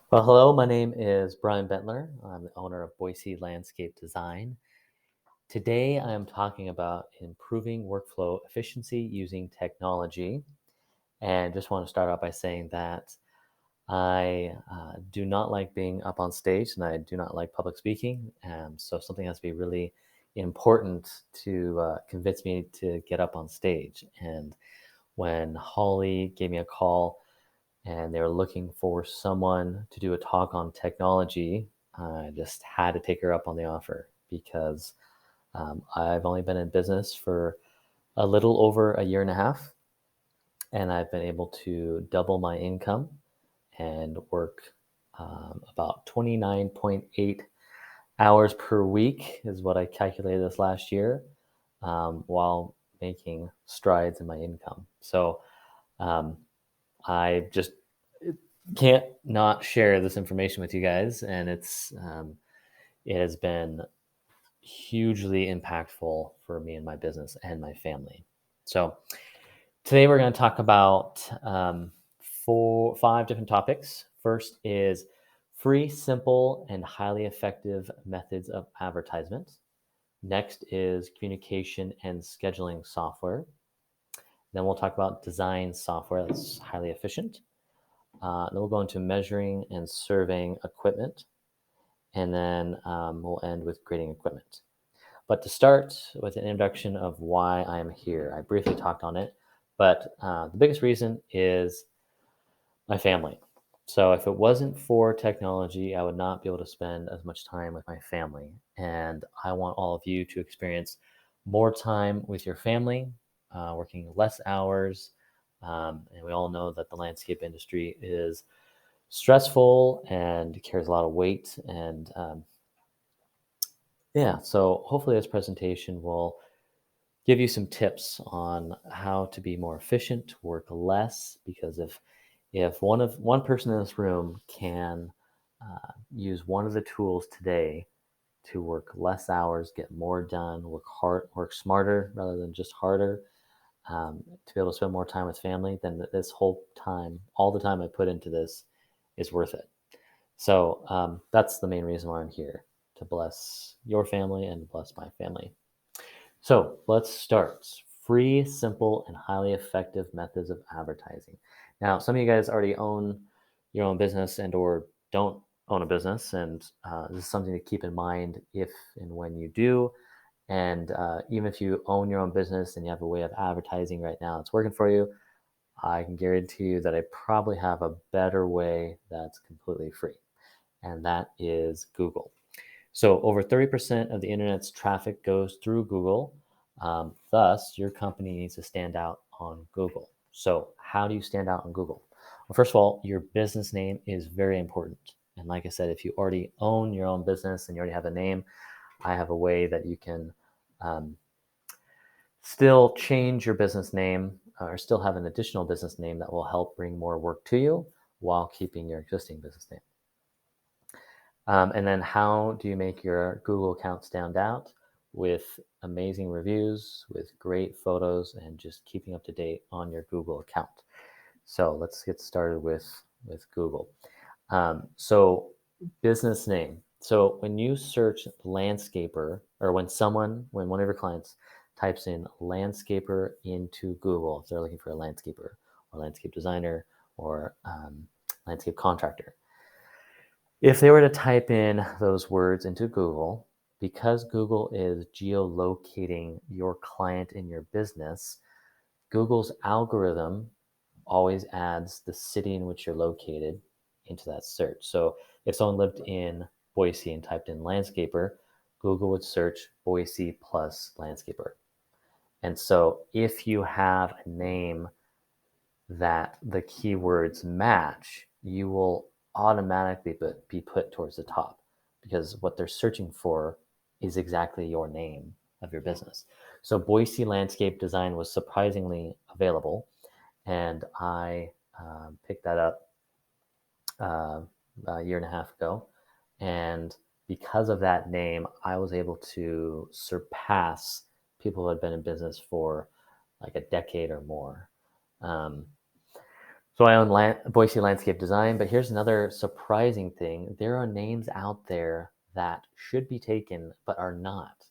Well, hello, my name is Brian Bentler. I'm the owner of Boise Landscape Design. Today, I am talking about improving workflow efficiency using technology. And just want to start out by saying that I do not like being up on stage and I do not like public speaking. So, something has to be really important to convince me to get up on stage. And when Holly gave me a call, and they were looking for someone to do a talk on technology. I just had to take her up on the offer because I've only been in business for a little over a year and a half, and I've been able to double my income and work about 29.8 hours per week, is what I calculated this last year, while making strides in my income. So um, I just can't not share this information with you guys, and it has been hugely impactful for me and my business and my family. So today we're going to talk about five different topics. First is free, simple, and highly effective methods of advertisement. Next is communication and scheduling software. Then we'll talk about design software that's highly efficient. Then we'll go into measuring and surveying equipment, and then we'll end with grading equipment. But to start with an introduction of why I am here, I briefly talked on it, but the biggest reason is my family. So if it wasn't for technology, I would not be able to spend as much time with my family. And I want all of you to experience more time with your family, working less hours. And we all know that the landscape industry is stressful and carries a lot of weight. And yeah, so hopefully this presentation will give you some tips on how to be more efficient, work less, because if one person in this room can use one of the tools today to work less hours, get more done, work smarter rather than just harder, to be able to spend more time with family, then this whole time, all the time I put into this is worth it. So that's the main reason why I'm here, to bless your family and bless my family. So let's start. Free, simple, and highly effective methods of advertising. Now, some of you guys already own your own business and or don't own a business, and this is something to keep in mind if and when you do. And even if you own your own business and you have a way of advertising right now that's working for you, I can guarantee you that I probably have a better way that's completely free, and that is Google. So over 30% of the internet's traffic goes through Google. Thus, your company needs to stand out on Google. So how do you stand out on Google? Well, first of all, your business name is very important. And like I said, if you already own your own business and you already have a name, I have a way that you can um, still change your business name or still have an additional business name that will help bring more work to you while keeping your existing business name. And then how do you make your Google account stand out? With amazing reviews, with great photos, and just keeping up to date on your Google account. So let's get started with Google. So business name. So when you search landscaper, or when one of your clients types in landscaper into Google, if they're looking for a landscaper or landscape designer or landscape contractor, if they were to type in those words into Google, because Google is geolocating your client in your business, Google's algorithm always adds the city in which you're located into that search. So if someone lived in Boise and typed in landscaper, Google would search Boise plus landscaper. And so if you have a name that the keywords match, you will automatically be put towards the top because what they're searching for is exactly your name of your business. So Boise Landscape Design was surprisingly available, and I picked that up uh, a year and a half ago. And because of that name, I was able to surpass people who had been in business for like a decade or more. Um, So I own Boise Landscape Design, but here's another surprising thing. There are names out there that should be taken but are not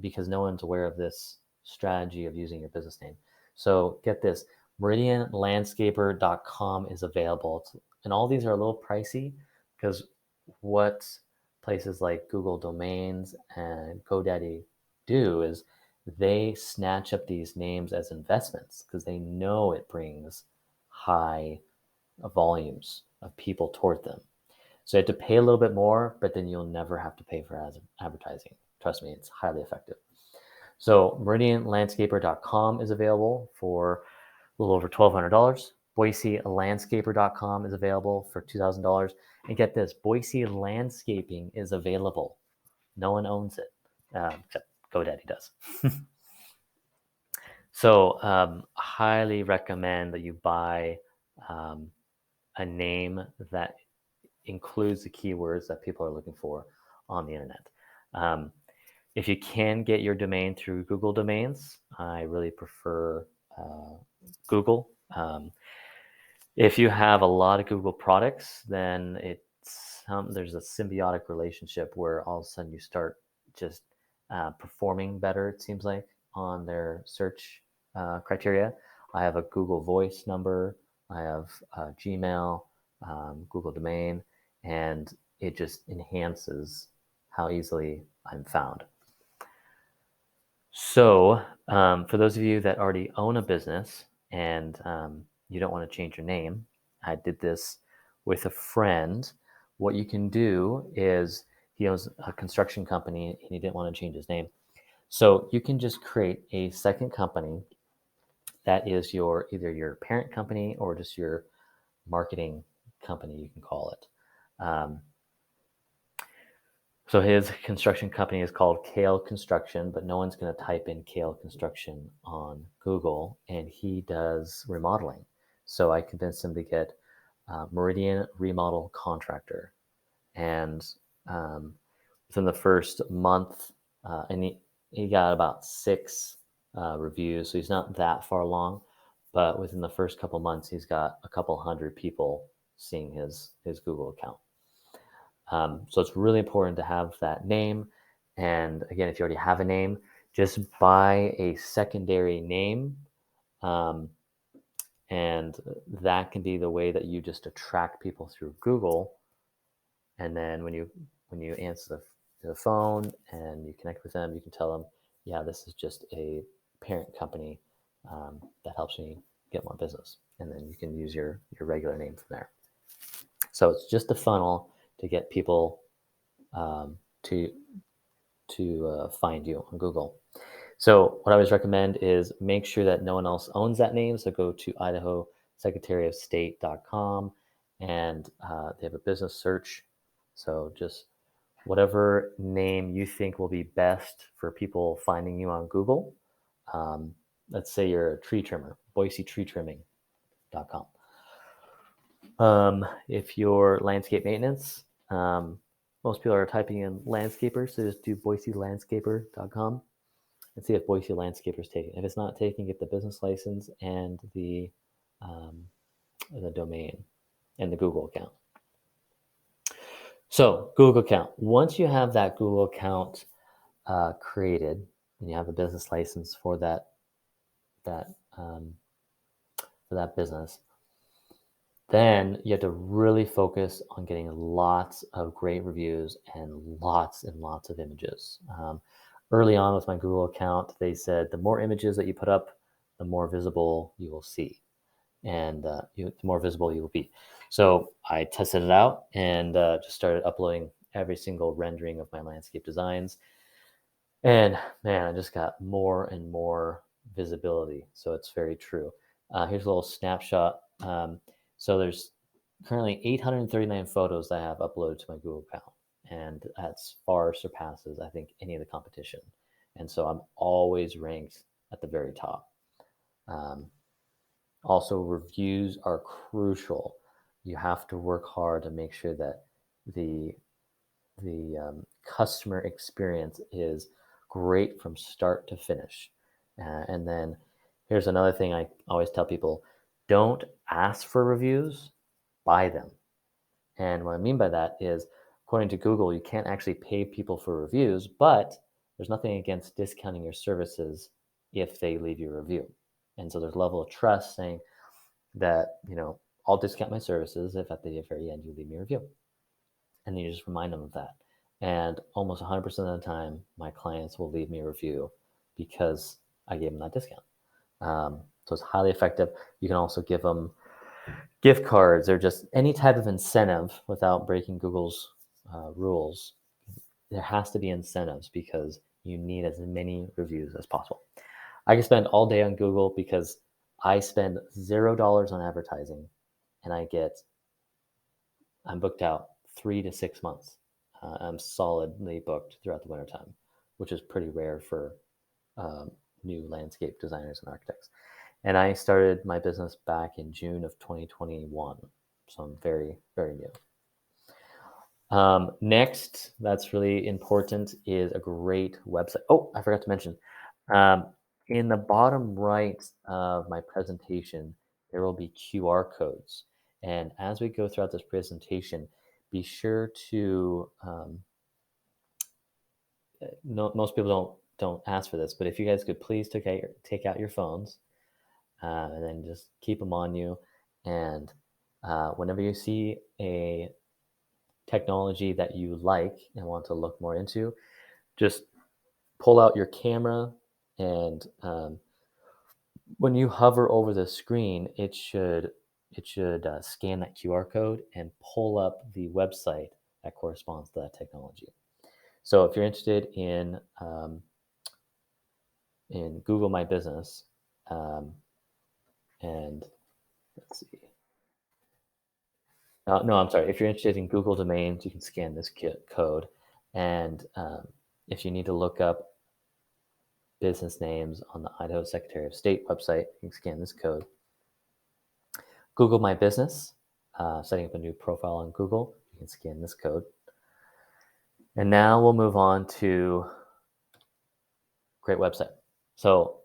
because no one's aware of this strategy of using your business name. So get this, meridianlandscaper.com is available. And all these are a little pricey because what places like Google Domains and GoDaddy do is they snatch up these names as investments because they know it brings high volumes of people toward them. So you have to pay a little bit more, but then you'll never have to pay for advertising. Trust me, it's highly effective. So meridianlandscaper.com is available for a little over $1,200. BoiseLandscaper.com is available for $2,000. And get this, Boise Landscaping is available. No one owns it, except GoDaddy does. So highly recommend that you buy a name that includes the keywords that people are looking for on the internet. If you can get your domain through Google Domains, I really prefer Google. If you have a lot of Google products, then there's a symbiotic relationship where all of a sudden you start just performing better, it seems like, on their search criteria. I have a Google Voice number, I have Gmail, Google Domain, and it just enhances how easily I'm found. So, for those of you that already own a business and you don't want to change your name, I did this with a friend. What you can do is he owns a construction company and he didn't want to change his name. So you can just create a second company that is either your parent company or just your marketing company, you can call it. So his construction company is called Kale Construction, but no one's going to type in Kale Construction on Google, and he does remodeling. So I convinced him to get Meridian Remodel Contractor, and within the first month, and he got about 6 reviews, so he's not that far along, but within the first couple months, he's got a couple hundred people seeing his Google account. So it's really important to have that name. And again, if you already have a name, just buy a secondary name. And that can be the way that you just attract people through Google. And then when you answer the phone and you connect with them, you can tell them, yeah, this is just a parent company that helps me get more business. And then you can use your regular name from there. So it's just a funnel to get people to find you on Google. So what I always recommend is make sure that no one else owns that name. So go to IdahoSecretaryofState.com and they have a business search. So just whatever name you think will be best for people finding you on Google. Let's say you're a tree trimmer, BoiseTreeTrimming.com. If you're landscape maintenance, most people are typing in landscaper, so just do BoiseLandscaper.com and see if Boise Landscaper is taking. If it's not taking, get the business license and the domain and the Google account. So Google account. Once you have that Google account created and you have a business license for that business, then you have to really focus on getting lots of great reviews and lots of images. Early on with my Google account, they said the more images that you put up, the more visible you will see, and the more visible you will be. So I tested it out and just started uploading every single rendering of my landscape designs. And man, I just got more and more visibility. So it's very true. Here's a little snapshot. So there's currently 839 photos that I have uploaded to my Google account, and that's far surpasses, I think, any of the competition. And so I'm always ranked at the very top. Also, reviews are crucial. You have to work hard to make sure that the customer experience is great from start to finish. And then here's another thing I always tell people: don't ask for reviews, buy them. And what I mean by that is, according to Google, you can't actually pay people for reviews, but there's nothing against discounting your services if they leave you a review. And so there's a level of trust saying that, I'll discount my services if at the very end you leave me a review. And then you just remind them of that. And almost 100% of the time, my clients will leave me a review because I gave them that discount. So it's highly effective. You can also give them gift cards or just any type of incentive without breaking Google's rules. There has to be incentives because you need as many reviews as possible. I can spend all day on Google because I spend $0 on advertising and I'm booked out 3 to 6 months. I'm solidly booked throughout the wintertime, which is pretty rare for new landscape designers and architects. And I started my business back in June of 2021. So I'm very, very new. Next, that's really important, is a great website. Oh, I forgot to mention, um, in the bottom right of my presentation, there will be QR codes. And as we go throughout this presentation, be sure to, most people don't ask for this, but if you guys could please take out your phones, and then just keep them on you. And whenever you see a technology that you like and want to look more into, just pull out your camera, and when you hover over the screen, it should scan that QR code and pull up the website that corresponds to that technology. So if you're interested in Google My Business, and let's see. No, I'm sorry. If you're interested in Google domains, you can scan this code. And if you need to look up business names on the Idaho Secretary of State website, you can scan this code. Google My Business, setting up a new profile on Google, you can scan this code. And now we'll move on to great website. So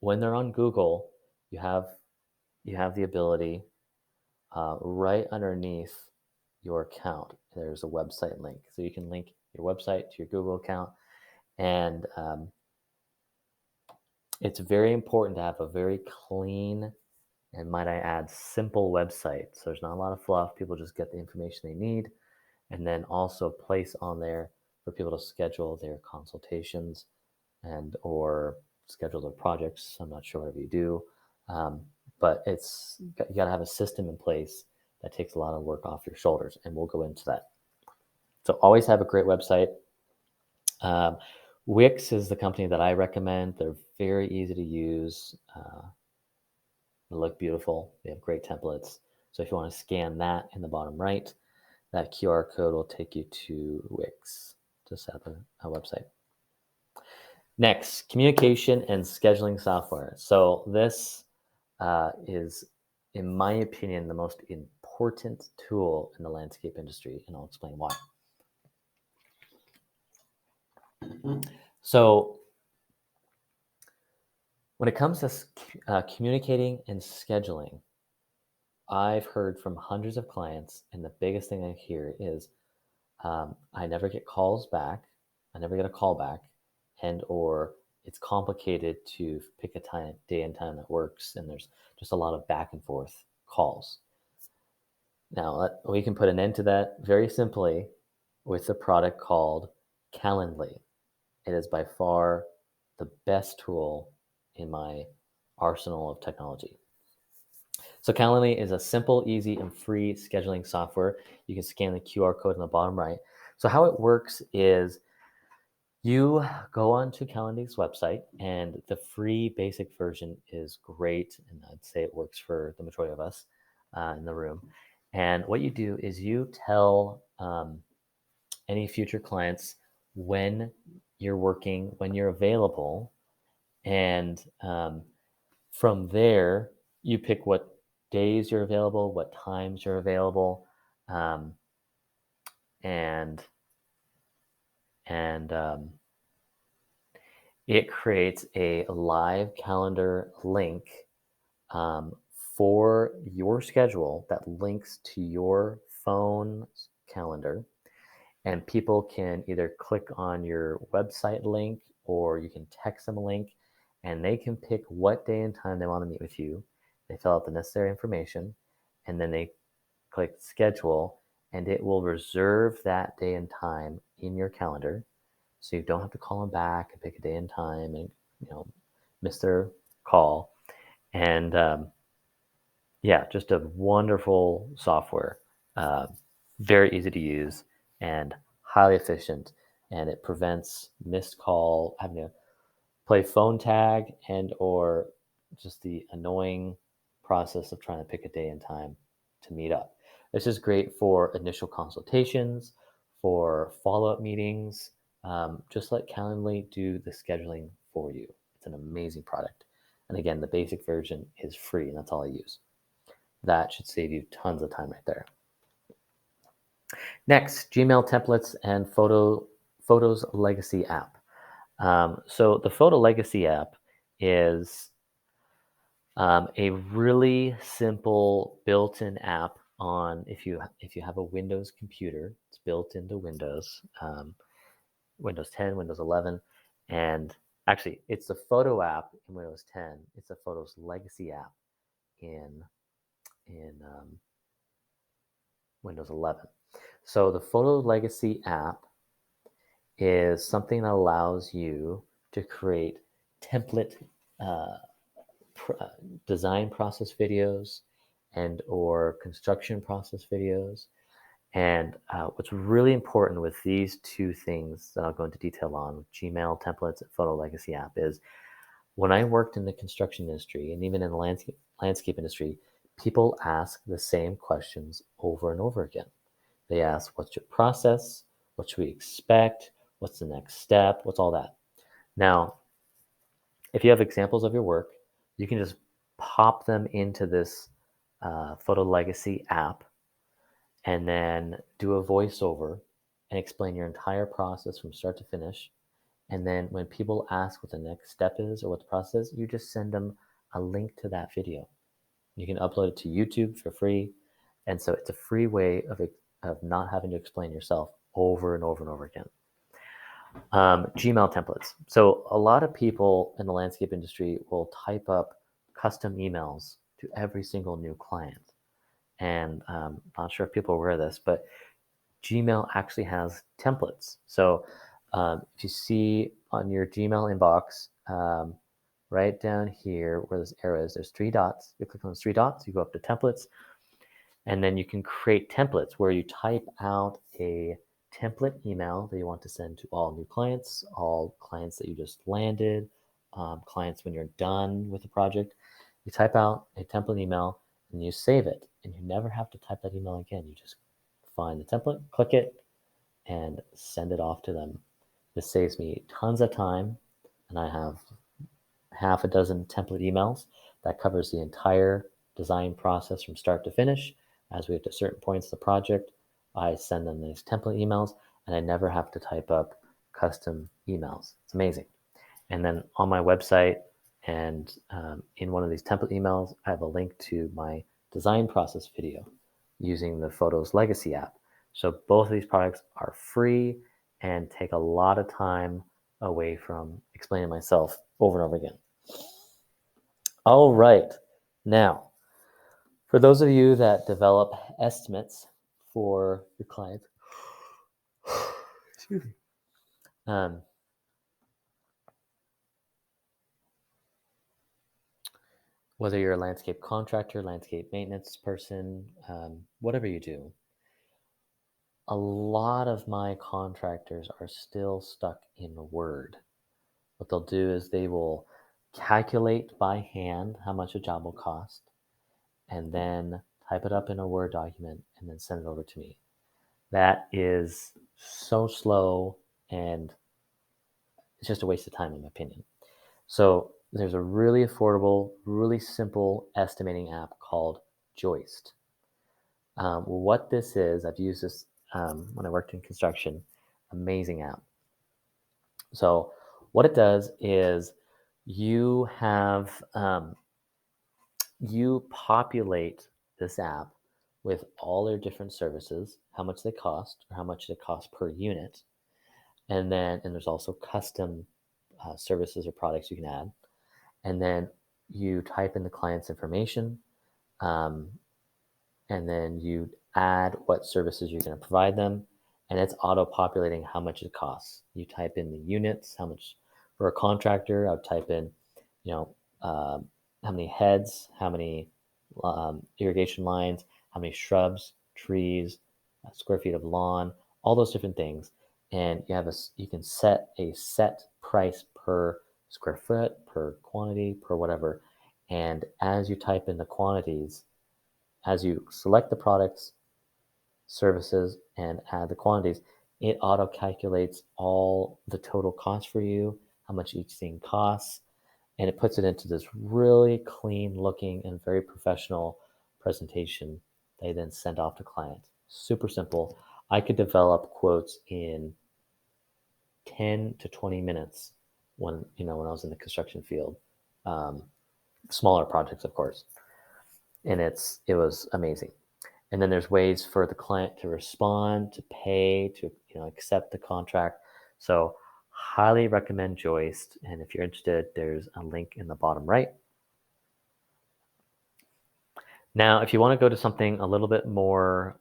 when they're on Google, you have the ability right underneath your account, there's a website link. So you can link your website to your Google account. And it's very important to have a very clean, and might I add, simple website. So there's not a lot of fluff. People just get the information they need. And then also place on there for people to schedule their consultations and or schedule their projects. I'm not sure whatever you do. But you got to have a system in place that takes a lot of work off your shoulders, and we'll go into that. So always have a great website. Wix is the company that I recommend. They're very easy to use. They look beautiful. They have great templates. So if you want to scan that in the bottom right, that QR code will take you to Wix to set up a website. Next, communication and scheduling software. So this is, in my opinion, the most important tool in the landscape industry, and I'll explain why. So when it comes to communicating and scheduling, I've heard from hundreds of clients, and the biggest thing I hear is, I never get calls back. I never get a call back, and or it's complicated to pick a day and time that works, and there's just a lot of back and forth calls. Now, we can put an end to that very simply with a product called Calendly. It is by far the best tool in my arsenal of technology. So Calendly is a simple, easy, and free scheduling software. You can scan the QR code in the bottom right. So how it works is you go onto Calendly's website, and the free basic version is great, and I'd say it works for the majority of us in the room. And what you do is you tell any future clients when you're working, when you're available, and from there, you pick what days you're available, what times you're available, and it creates a live calendar link for your schedule that links to your phone calendar, and people can either click on your website link or you can text them a link, and they can pick what day and time they want to meet with you. They fill out the necessary information, and then they click schedule, and it will reserve that day and time in your calendar. So you don't have to call them back and pick a day and time and miss their call. And yeah, just a wonderful software, uh, very easy to use and highly efficient. And it prevents missed call, having to play phone tag, and or just the annoying process of trying to pick a day and time to meet up. This is great for initial consultations, for follow-up meetings. Just let Calendly do the scheduling for you. It's an amazing product. And again, the basic version is free, and that's all I use. That should save you tons of time right there. Next, Gmail templates and Photos Legacy app. So the Photo Legacy app is a really simple built-in app on if you have a Windows computer. It's built into Windows, Windows 10, Windows 11, and actually it's the Photo app in Windows 10. It's a Photos Legacy app in Windows 11. So the Photo Legacy app is something that allows you to create template design process videos and or construction process videos. And what's really important with these two things that I'll go into detail on, with Gmail templates and Photo Legacy app, is when I worked in the construction industry and even in the landscape industry, people ask the same questions over and over again. They ask, what's your process? What should we expect? What's the next step? What's all that? Now, if you have examples of your work, you can just pop them into this Photo Legacy app and then do a voiceover and explain your entire process from start to finish. And then when people ask what the next step is or what the process is, you just send them a link to that video. You can upload it to YouTube for free. And so it's a free way of not having to explain yourself over and over and over again. Gmail templates. So a lot of people in the landscape industry will type up custom emails to every single new client. And I'm not sure if people are aware of this, but Gmail actually has templates. So if you see on your Gmail inbox, right down here where this arrow is, there's 3 dots. You click on those 3 dots, you go up to templates, and then you can create templates where you type out a template email that you want to send to all new clients, all clients that you just landed, clients when you're done with the project. You type out a template email and you save it, and you never have to type that email again. You just find the template, click it, and send it off to them. This saves me tons of time, and I have half a dozen template emails that covers the entire design process from start to finish. As we get to certain points of the project, I send them these template emails, and I never have to type up custom emails. It's amazing. And then on my website and in one of these template emails, I have a link to my design process video using the Photos Legacy app. So both of these products are free and take a lot of time away from explaining myself over and over again. All right. Now, for those of you that develop estimates for your clients, excuse me, whether you're a landscape contractor, landscape maintenance person, whatever you do, a lot of my contractors are still stuck in Word. What they'll do is they will calculate by hand how much a job will cost and then type it up in a Word document and then send it over to me. That is so slow, and it's just a waste of time in my opinion. So there's a really affordable, really simple estimating app called Joist. What this is, I've used this when I worked in construction. Amazing app. So what it does is you have you populate this app with all their different services, how much they cost, or how much they cost per unit. And there's also custom services or products you can add. And then you type in the client's information, um, and then you add what services you're going to provide them, and it's auto-populating how much it costs. You type in the units, how much for a contractor. I would type in, you know, how many heads, how many irrigation lines, how many shrubs, trees, square feet of lawn, all those different things, and you can set a set price per square foot, per quantity, per whatever. And as you type in the quantities, as you select the products, services, and add the quantities, it auto calculates all the total cost for you, how much each thing costs, and it puts it into this really clean looking and very professional presentation they then send off to clients. Super simple. I could develop quotes in 10 to 20 minutes when I was in the construction field. Um, Smaller projects, of course. And it was amazing. And then there's ways for the client to respond, to pay, to accept the contract. So highly recommend Joist. And if you're interested, there's a link in the bottom right. Now, if you want to go to something a little bit more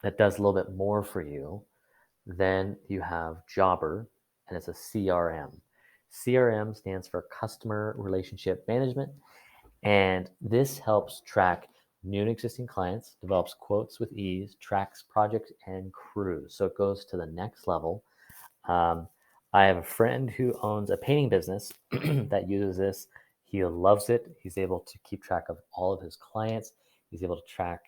that does a little bit more for you, then you have Jobber, and it's a CRM. CRM stands for Customer Relationship Management, and this helps track new and existing clients, develops quotes with ease, tracks projects and crews. So it goes to the next level. Um, I have a friend who owns a painting business that uses this. He loves it. He's able to keep track of all of his clients. He's able to track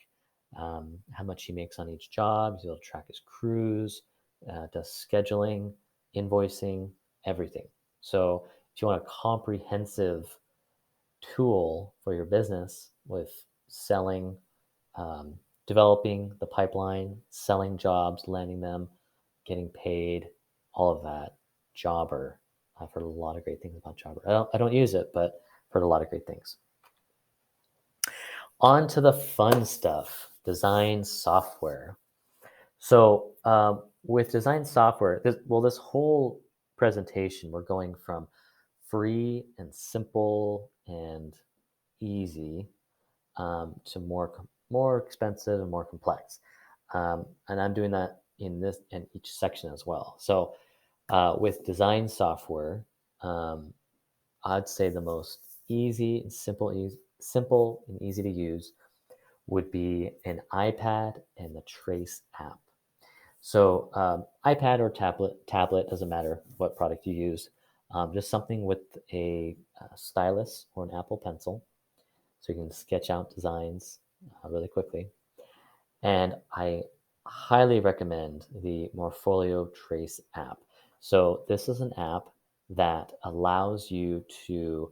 how much he makes on each job. He's able to track his crews, does scheduling, invoicing, everything. So if you want a comprehensive tool for your business with selling, developing the pipeline, selling jobs, landing them, getting paid, all of that, Jobber. I've heard a lot of great things about Jobber. I don't use it, but I've heard a lot of great things. On to the fun stuff, design software. So with design software, this whole presentation, we're going from free and simple and easy to more expensive and more complex. And I'm doing that in each section as well. So with design software, I'd say the most simple and easy to use would be an iPad and the Trace app. So iPad or tablet doesn't matter what product you use. Just something with a stylus or an Apple Pencil, so you can sketch out designs really quickly. And I highly recommend the Morpholio Trace app. So this is an app that allows you to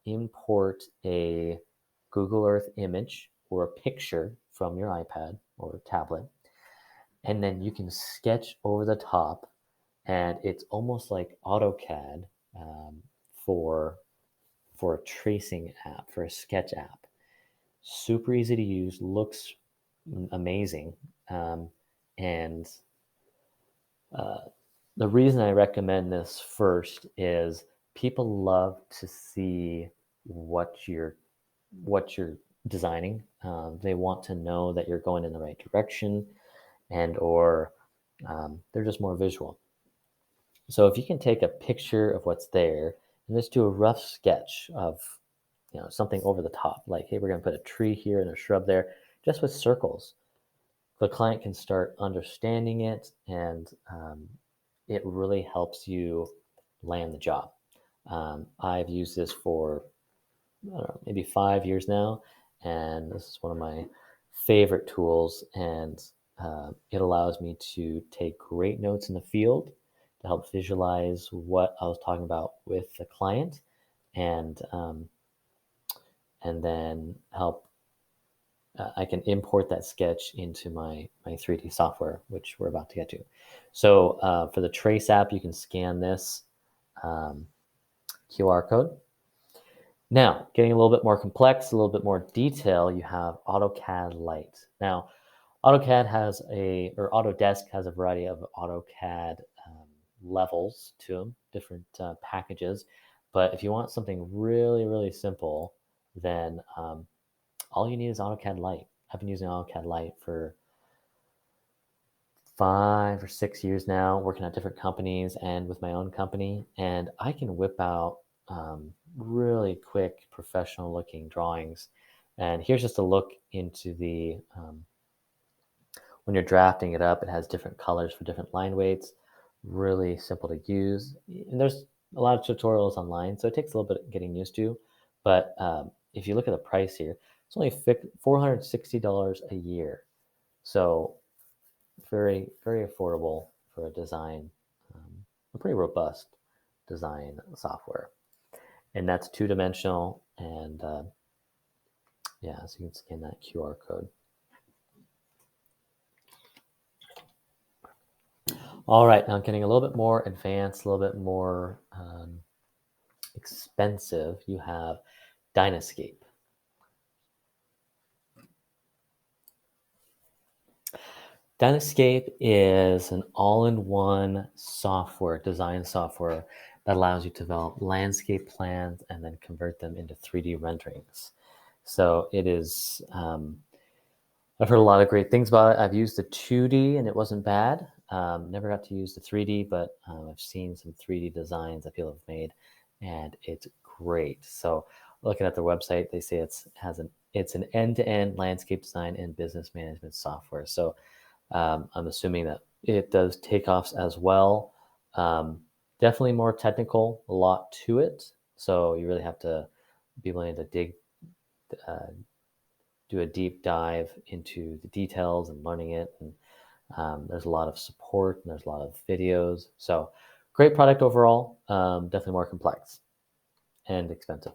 import a Google Earth image or a picture from your iPad or tablet, and then you can sketch over the top, and it's almost like AutoCAD for a tracing app, for a sketch app. Super easy to use, looks amazing. And the reason I recommend this first is people love to see what you're designing. They want to know that you're going in the right direction, or they're just more visual. So if you can take a picture of what's there and just do a rough sketch of something over the top, like, hey, we're going to put a tree here and a shrub there, just with circles, the client can start understanding it, and it really helps you land the job. I've used this for maybe 5 years now, and this is one of my favorite tools, and it allows me to take great notes in the field to help visualize what I was talking about with the client, and then help. I can import that sketch into my 3D software, which we're about to get to. So for the Trace app, you can scan this QR code, Now, getting a little bit more complex, a little bit more detail, you have AutoCAD Lite. Now, Autodesk has a variety of AutoCAD levels to them, different packages. But if you want something really, really simple, then all you need is AutoCAD Lite. I've been using AutoCAD Lite for 5 or 6 years now, working at different companies and with my own company, and I can whip out really quick, professional-looking drawings. And here's just a look into the when you're drafting it up. It has different colors for different line weights. Really simple to use, and there's a lot of tutorials online, so it takes a little bit getting used to. But if you look at the price here, it's only $460 a year. So very, very affordable for a design, a pretty robust design software. And that's two-dimensional. And yeah, so you can scan that QR code. All right, now getting a little bit more advanced, a little bit more expensive, you have Dynascape. Dynascape is an all-in-one software, design software that allows you to develop landscape plans and then convert them into 3D renderings. So it is, I've heard a lot of great things about it. I've used the 2D and it wasn't bad. Never got to use the 3D, but I've seen some 3D designs that people have made, and it's great. So looking at their website, they say it's an end-to-end landscape design and business management software. So I'm assuming that it does takeoffs as well. Definitely more technical, a lot to it. So you really have to be willing to uh, do a deep dive into the details and learning it. And there's a lot of support and there's a lot of videos. So great product overall. Definitely more complex and expensive.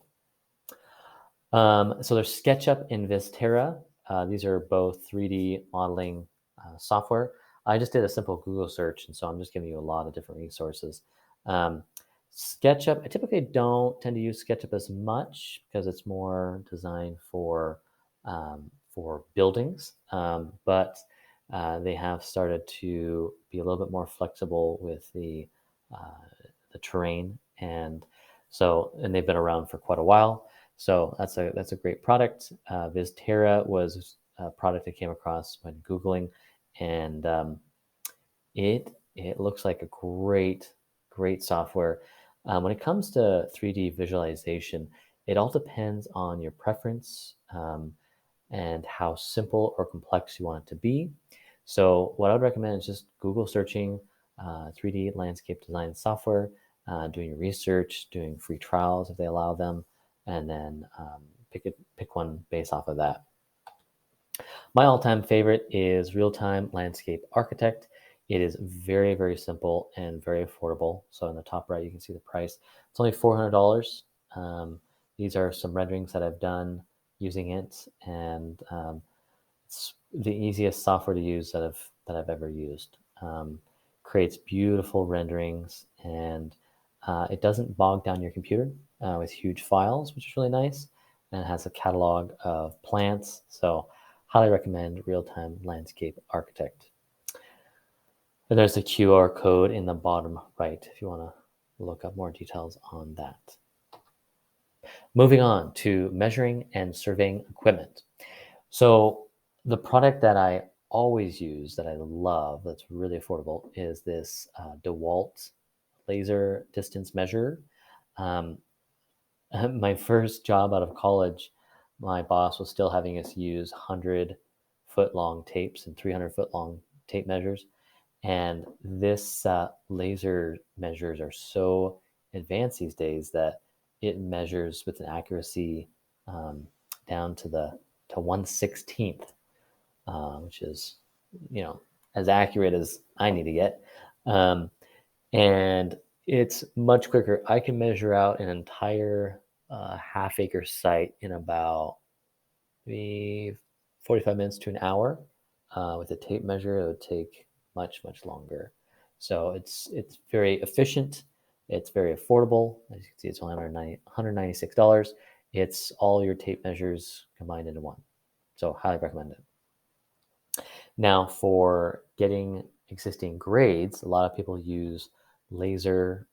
So there's SketchUp and Vistera. These are both 3D modeling software. I just did a simple Google search, and so I'm just giving you a lot of different resources. Um, SketchUp, I typically don't tend to use SketchUp as much because it's more designed for buildings, but they have started to be a little bit more flexible with the terrain, and they've been around for quite a while. So that's a great product. Vistera was a product I came across when Googling, and it looks like a great software. When it comes to 3D visualization, it all depends on your preference and how simple or complex you want it to be. So what I would recommend is just Google searching 3D landscape design software, doing your research, doing free trials if they allow them, and then pick one based off of that. My all-time favorite is Real-Time Landscape Architect. It is very, very simple and very affordable. So in the top right, you can see the price. It's only $400. These are some renderings that I've done using it, and it's the easiest software to use that I've ever used. Creates beautiful renderings, and it doesn't bog down your computer with huge files, which is really nice. And it has a catalog of plants. So highly recommend Real-Time Landscape Architect. And there's the QR code in the bottom right if you want to look up more details on that. Moving on to measuring and surveying equipment. So the product that I always use, that I love, that's really affordable, is this DeWalt laser distance measurer. Um, my first job out of college, my boss was still having us use 100-foot long tapes and 300-foot long tape measures. And this laser measures are so advanced these days that it measures with an accuracy down to 1/16th, which is, as accurate as I need to get. And it's much quicker. I can measure out an entire half-acre site in about maybe 45 minutes to an hour. With a tape measure, it would take much longer. So it's very efficient. It's very affordable. As you can see, it's only $196, It's all your tape measures combined into one. So highly recommend it. Now, for getting existing grades, a lot of people use laser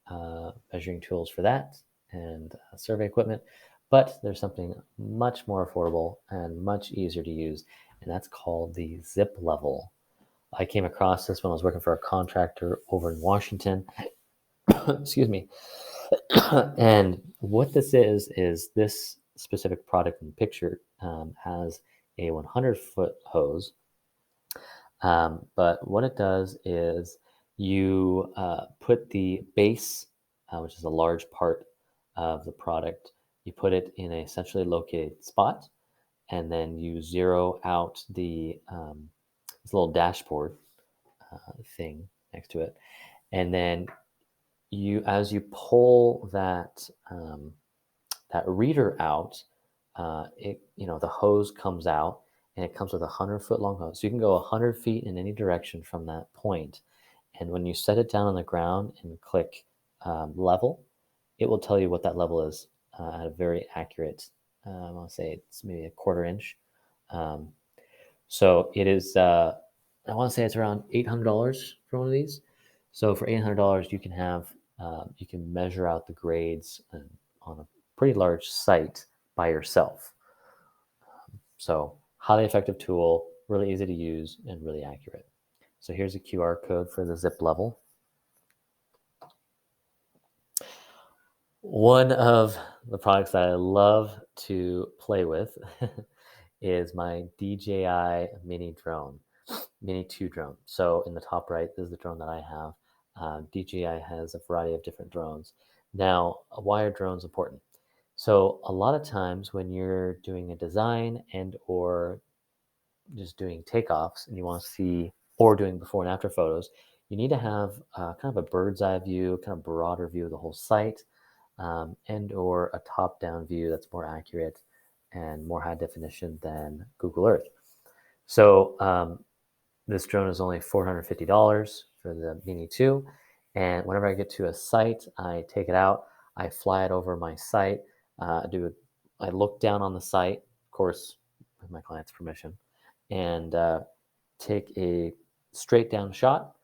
measuring tools for that and survey equipment, but there's something much more affordable and much easier to use, and that's called the zip level. I came across this when I was working for a contractor over in Washington. Excuse me. And what this is this specific product in the picture has a 100-foot hose. But what it does is you put the base, which is a large part of the product, you put it in a centrally located spot, and then you zero out this little dashboard thing next to it, and then as you pull that reader out, the hose comes out, and it comes with 100-foot long hose. So you can go 100 feet in any direction from that point. And when you set it down on the ground and click level, it will tell you what that level is at a very accurate, I'll say it's maybe a quarter inch. Um, so it is, I want to say it's around $800 for one of these. So for $800, you can measure out the grades on a pretty large site by yourself. So highly effective tool, really easy to use, and really accurate. So here's a QR code for the zip level. One of the products that I love to play with is my DJI Mini drone, Mini 2 drone. So in the top right, this is the drone that I have. DJI has a variety of different drones. Now, why are drones important? So a lot of times when you're doing a design or just doing takeoffs and you want to see, or doing before and after photos, you need to have kind of a bird's eye view, kind of broader view of the whole site, and or a top-down view that's more accurate and more high definition than Google Earth. So this drone is only $450 for the Mini 2. And whenever I get to a site, I take it out, I fly it over my site, I look down on the site, of course, with my client's permission, and take a straight down shot.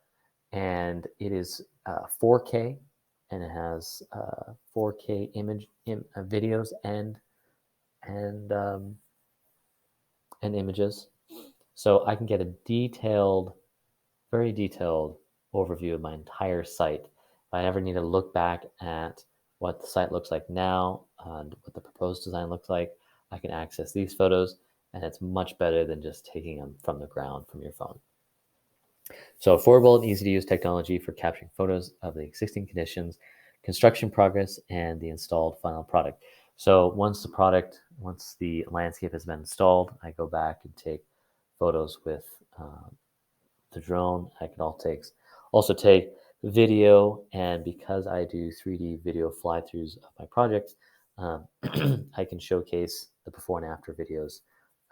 And it is 4K, and it has 4K videos and um, and images. So I can get a very detailed overview of my entire site. If I ever need to look back at what the site looks like now and what the proposed design looks like, I can access these photos, and it's much better than just taking them from the ground from your phone. So affordable and easy to use technology for capturing photos of the existing conditions, construction progress, and the installed final product. So once the landscape has been installed, I go back and take photos with the drone. I can also take video, and because I do 3D video fly-throughs of my projects, I can showcase the before and after videos,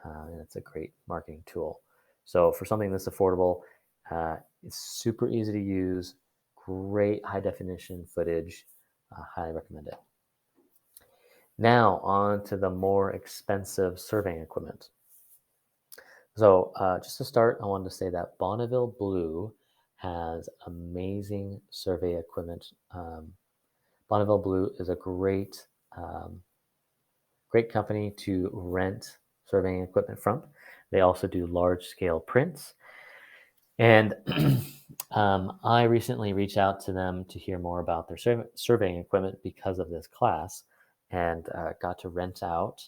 and it's a great marketing tool. So for something that's affordable, it's super easy to use, great high definition footage. Highly recommend it. Now on to the more expensive surveying equipment. So just to start, I wanted to say that Bonneville Blue has amazing survey equipment. Bonneville Blue is a great company to rent surveying equipment from. They also do large scale prints. And I recently reached out to them to hear more about their surveying equipment because of this class, and got to rent out.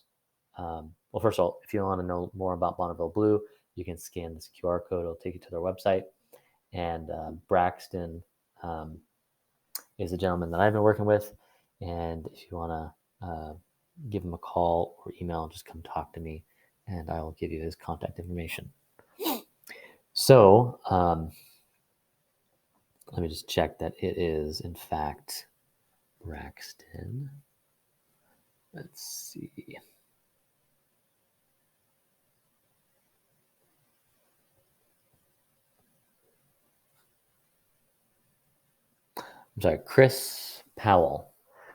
Well, first of all, if you want to know more about Bonneville Blue, you can scan this QR code. It'll take you to their website. And Braxton is a gentleman that I've been working with. And if you want to give him a call or email, just come talk to me, and I will give you his contact information. So let me just check that it is, in fact, Braxton. Let's see. I'm sorry, Chris Powell.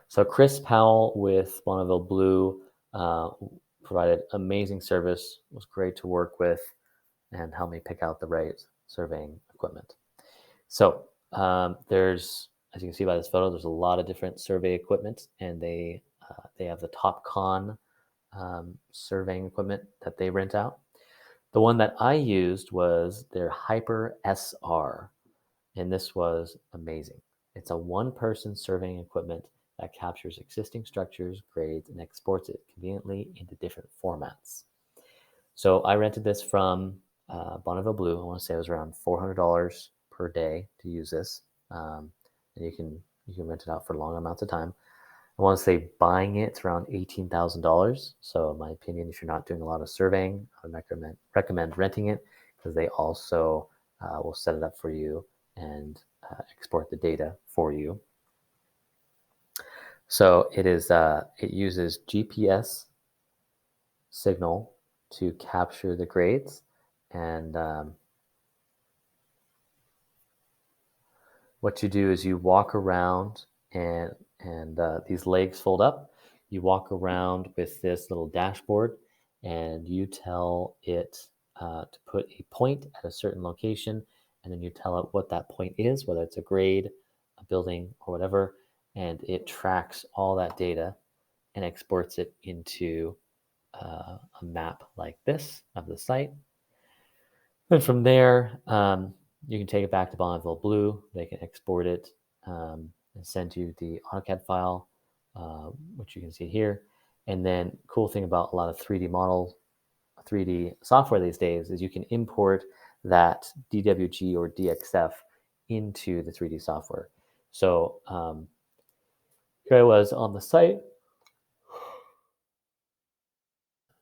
So Chris Powell with Bonneville Blue uh, provided amazing service, was great to work with, and helped me pick out the right surveying equipment. So there's, as you can see by this photo, there's a lot of different survey equipment, and they have the TopCon surveying equipment that they rent out. The one that I used was their Hyper SR, and this was amazing. It's a one-person surveying equipment that captures existing structures, grades, and exports it conveniently into different formats. So I rented this from Bonneville Blue. I want to say it was around $400 per day to use this, and you can rent it out for long amounts of time. I want to say buying it's around $18,000. So in my opinion, if you're not doing a lot of surveying, I would recommend renting it because they also will set it up for you and export the data for you. So it uses GPS signal to capture the grades, and what you do is you walk around, and these legs fold up. You walk around with this little dashboard, and you tell it to put a point at a certain location, and then you tell it what that point is, whether it's a grade, a building, or whatever, and it tracks all that data and exports it into a map like this of the site. And from there, you can take it back to Bonneville Blue. They can export it and send you the AutoCAD file, which you can see here. And then, cool thing about a lot of 3D software these days is you can import that DWG or DXF into the 3D software. So here I was on the site,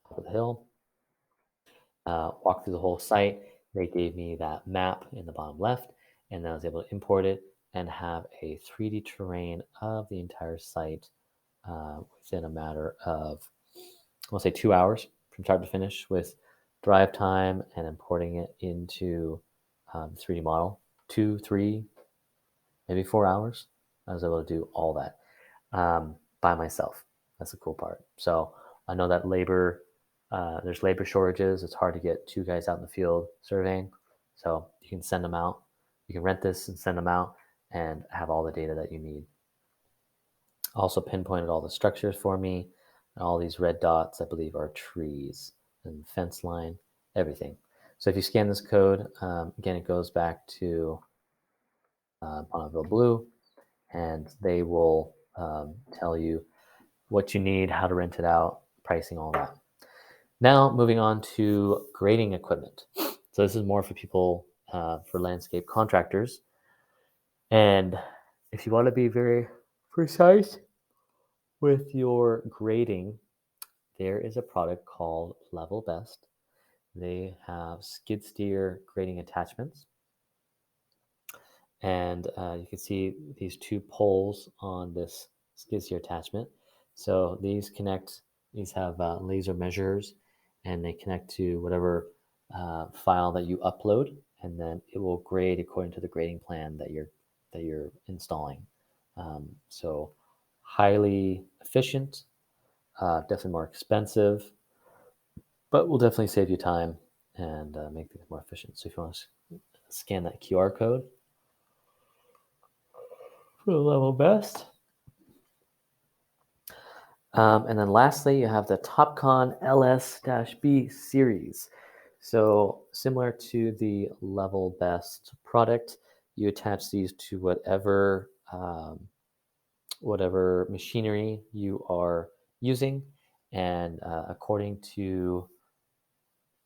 top of the hill, walked through the whole site. They gave me that map in the bottom left, and then I was able to import it and have a 3D terrain of the entire site within a matter of, I'll say 2 hours from start to finish with drive time and importing it into 3D model. 2, 3, maybe 4 hours. I was able to do all that by myself. That's the cool part. So I know that there's labor shortages. It's hard to get two guys out in the field surveying. So you can send them out. You can rent this and send them out and have all the data that you need. Also pinpointed all the structures for me. And all these red dots, I believe, are trees and fence line, everything. So if you scan this code, again, it goes back to Bonneville Blue, and they will tell you what you need, how to rent it out, pricing, all that. Now, moving on to grading equipment. So this is more for people, for landscape contractors. And if you want to be very precise with your grading, there is a product called Level Best. They have skid steer grading attachments. And you can see these two poles on this skid steer attachment. So these have laser measures, and they connect to whatever file that you upload, and then it will grade according to the grading plan that you're installing. So highly efficient, definitely more expensive, but will definitely save you time and make things more efficient. So if you want to scan that QR code for the Level Best. And then lastly, you have the TopCon LS-B series. So similar to the Level Best product, you attach these to whatever machinery you are using, and according to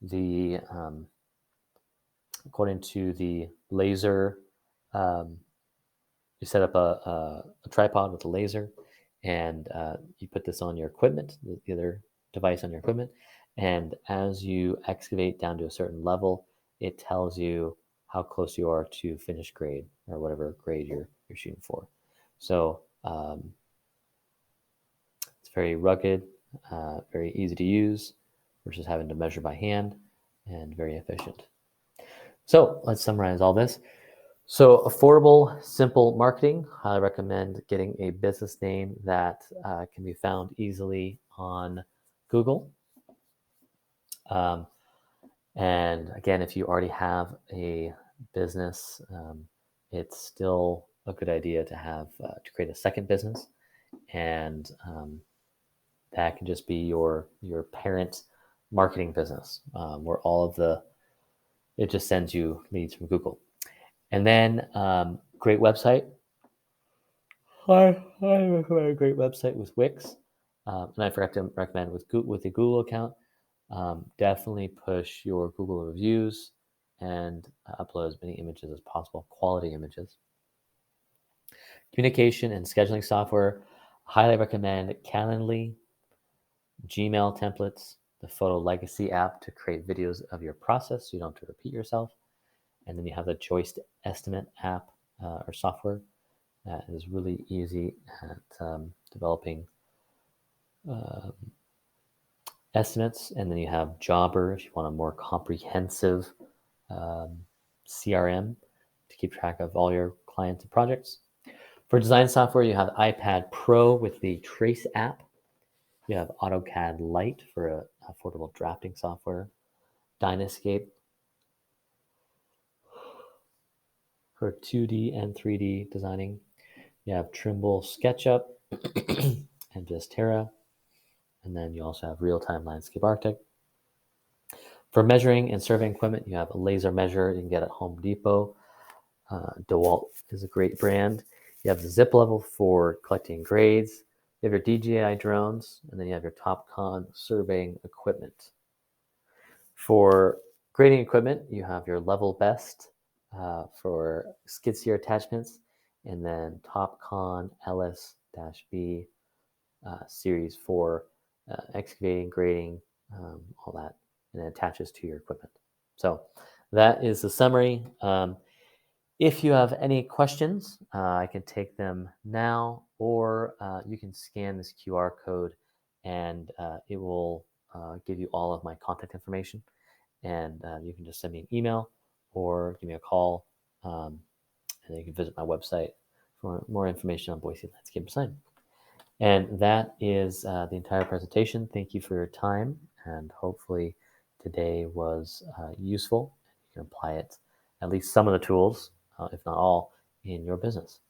the laser, you set up a tripod with a laser, and you put this on your equipment, the other device on your equipment, and as you excavate down to a certain level, it tells you how close you are to finished grade or whatever grade you're shooting for. So it's very rugged, very easy to use versus having to measure by hand, and very efficient. So let's summarize all this. So affordable, simple marketing. I recommend getting a business name that can be found easily on Google. And again, if you already have a business, it's still a good idea to have to create a second business, and that can just be your parent marketing business, where all of it just sends you leads from Google. And then great website. I recommend a great website with Wix, and I forgot to recommend with the Google account. Definitely push your Google reviews and upload as many images as possible, quality images. Communication and scheduling software. Highly recommend Calendly, Gmail templates, the Photo Legacy app to create videos of your process so you don't have to repeat yourself. And then you have the Joist Estimate app or software that is really easy at developing estimates. And then you have Jobber if you want a more comprehensive CRM to keep track of all your clients and projects. For design software, you have iPad Pro with the Trace app. You have AutoCAD Lite for affordable drafting software. Dynascape for 2D and 3D designing. You have Trimble SketchUp and Vistera. And then you also have Real-Time Landscape Architect. For measuring and surveying equipment, you have a laser measure you can get at Home Depot. DeWalt is a great brand. You have the Zip Level for collecting grades. You have your DJI drones, and then you have your TopCon surveying equipment. For grading equipment, you have your Level Best for skid steer attachments, and then TopCon LS-B series for excavating, grading, all that, and it attaches to your equipment. So that is the summary. If you have any questions, I can take them now, or you can scan this QR code and it will give you all of my contact information. And you can just send me an email or give me a call, and then you can visit my website for more information on Boise Landscape Design. And that is the entire presentation. Thank you for your time, and hopefully today was useful. You can apply it, at least some of the tools, if not all, in your business.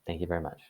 Thank you very much.